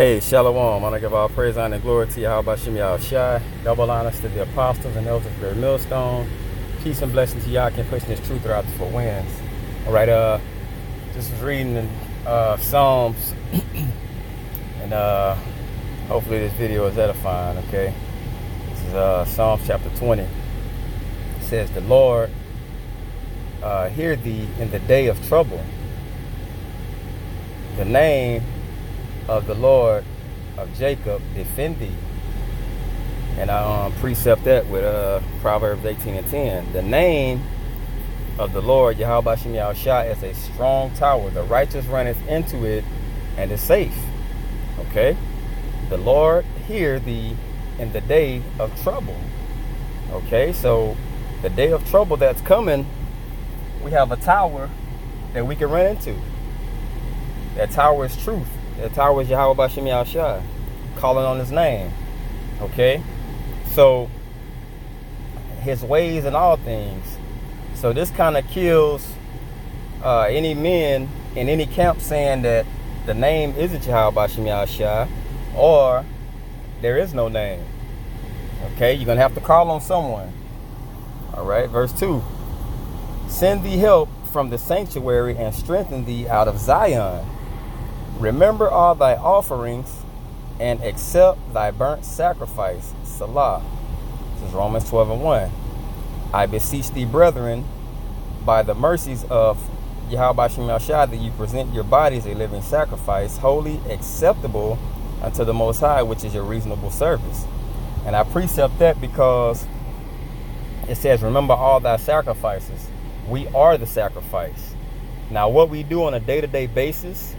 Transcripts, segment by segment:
Hey, Shalom. I want to give all praise, honor, and glory to Yahweh Shem Shai. Double honors to the apostles and elders of the millstone. Peace and blessings to y'all. Can push this truth throughout the four winds. All right, just was reading in Psalms, and hopefully this video is edifying. Okay, this is Psalms chapter 20. It says, "The Lord hear thee in the day of trouble. The name of the Lord of Jacob defend thee." And I precept that with Proverbs 18 and 10. The name of the Lord Yahweh Shem Shai is a strong tower. The righteous runneth into it and is safe. Okay? The Lord hear thee in the day of trouble. Okay, so the day of trouble that's coming, we have a tower that we can run into. That tower is truth. That tower is Yahweh Shem Shai, calling on his name. Okay? So, his ways in all things. So this kind of kills any men in any camp saying that the name isn't Yahweh Shem Shai, or there is no name. Okay? You're going to have to call on someone. Alright, verse 2. "Send thee help from the sanctuary and strengthen thee out of Zion. Remember all thy offerings and accept thy burnt sacrifice." Salah. This is Romans 12 and 1. "I beseech thee, brethren, by the mercies of Yahweh Shem Shai, that you present your bodies a living sacrifice, holy, acceptable unto the Most High, which is your reasonable service." And I precept that because it says, remember all thy sacrifices. We are the sacrifice. Now, what we do on a day-to-day basis,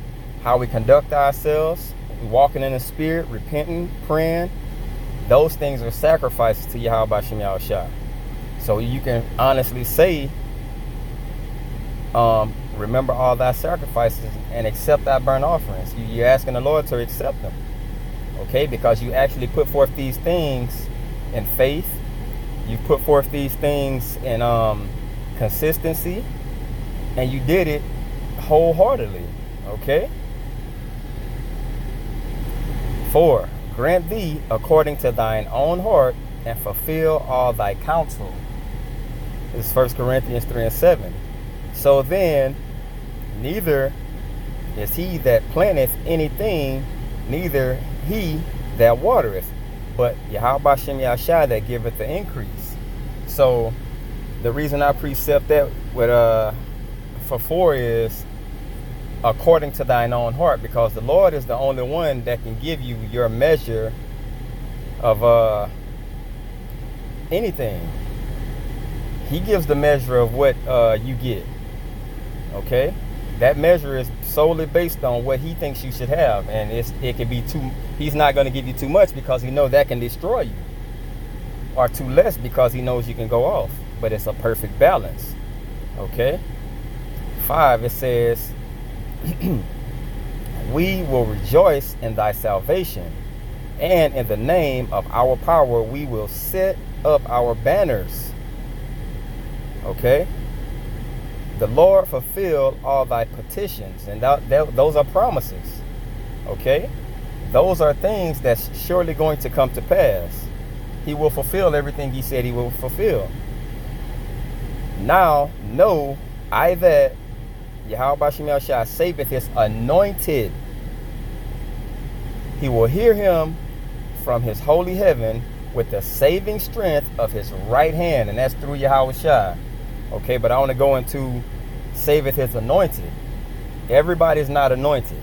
how we conduct ourselves, walking in the spirit, repenting, praying, those things are sacrifices to Yahweh Shem Shai. So you can honestly say, remember all thy sacrifices and accept thy burnt offerings. You're asking the Lord to accept them. Okay, because you actually put forth these things in faith. You put forth these things in consistency, and you did it wholeheartedly. Okay? 4. "Grant thee according to thine own heart, and fulfill all thy counsel." This is 1 Corinthians 3 and 7. "So then, neither is he that planteth anything, neither he that watereth, but Yahweh Shem Shai that giveth the increase." So the reason I precept that with for 4 is according to thine own heart, because the Lord is the only one that can give you your measure of anything. He gives the measure of what you get. Okay? That measure is solely based on what he thinks you should have, and it can be too. He's not going to give you too much because he knows that can destroy you, or too less because he knows you can go off. But it's a perfect balance. Okay? 5, it says, "We will rejoice in thy salvation, and in the name of our power we will set up our banners." Okay? "The Lord fulfill all thy petitions," and those are promises. Okay? Those are things that's surely going to come to pass. He will fulfill everything he said he will fulfill. "Now know I that Yahweh Shem Shai saveth his anointed. He will hear him from his holy heaven with the saving strength of his right hand." And that's through Yahweh Shai. Okay, but I want to go into saveth his anointed. Everybody's not anointed.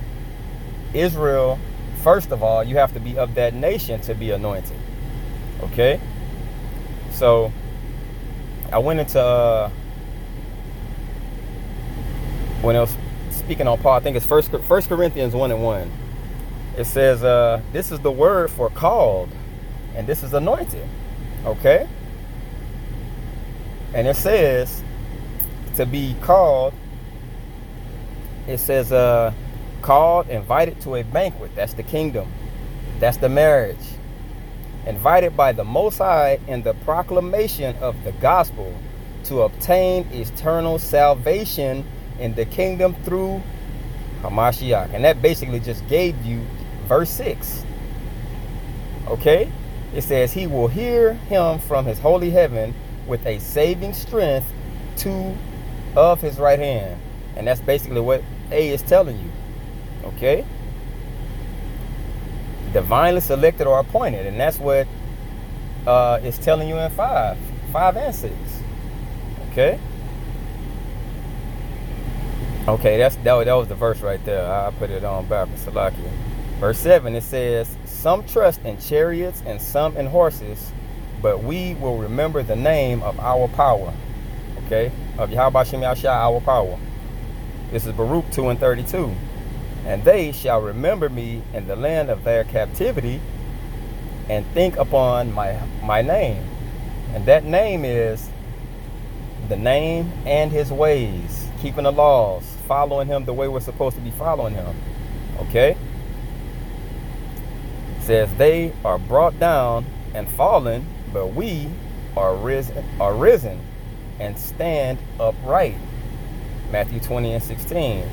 Israel, first of all, you have to be of that nation to be anointed. Okay? So I went into when I was speaking on Paul, I think it's First Corinthians 1 and 1. It says, this is the word for called, and this is anointed. Okay? And it says to be called, it says called, invited to a banquet. That's the kingdom. That's the marriage. Invited by the Most High in the proclamation of the gospel to obtain eternal salvation in the kingdom through Hamashiach. And that basically just gave you verse 6. Okay? It says, he will hear him from his holy heaven with a saving strength of his right hand. And that's basically what A is telling you. Okay? Divinely selected or appointed. And that's what it's telling you in 5 and 6. Okay? Okay, that was the verse right there. I put it on backwards. Salakia. Verse 7, it says, some trust in chariots and some in horses, but we will remember the name of our power. Okay? Of Yahweh Shem Yahshua, our power. This is Baruch 2 and 32. And they shall remember me in the land of their captivity and think upon my name. And that name is the name and his ways, keeping the laws, following him the way we're supposed to be following him. Okay? It says they are brought down and fallen, but we are risen and stand upright. Matthew 20 and 16.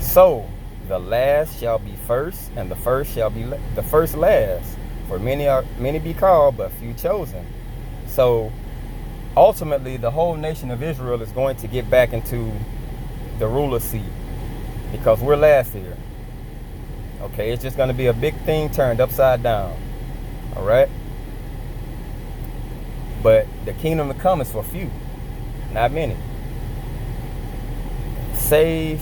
So the last shall be first, and the first shall be the first last. For many be called, but few chosen. So ultimately, the whole nation of Israel is going to get back into the ruler's seat because we're last here. Okay, it's just going to be a big thing turned upside down. All right. But the kingdom to come is for few, not many. Save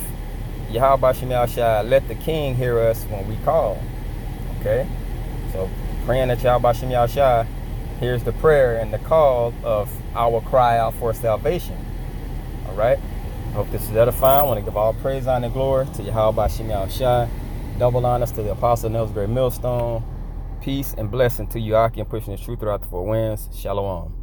Yahweh Shem Yahshua. Let the king hear us when we call. Okay. So praying that Yahweh Shem Yahshua here's the prayer and the call of our cry out for salvation. All right. I hope this is edifying. I want to give all praise, honor, and glory to Yahweh Shem Yahshua. Double honors to the Apostle Nels Great Millstone. Peace and blessing to you, Aki, and pushing the truth throughout the 4 winds. Shalom.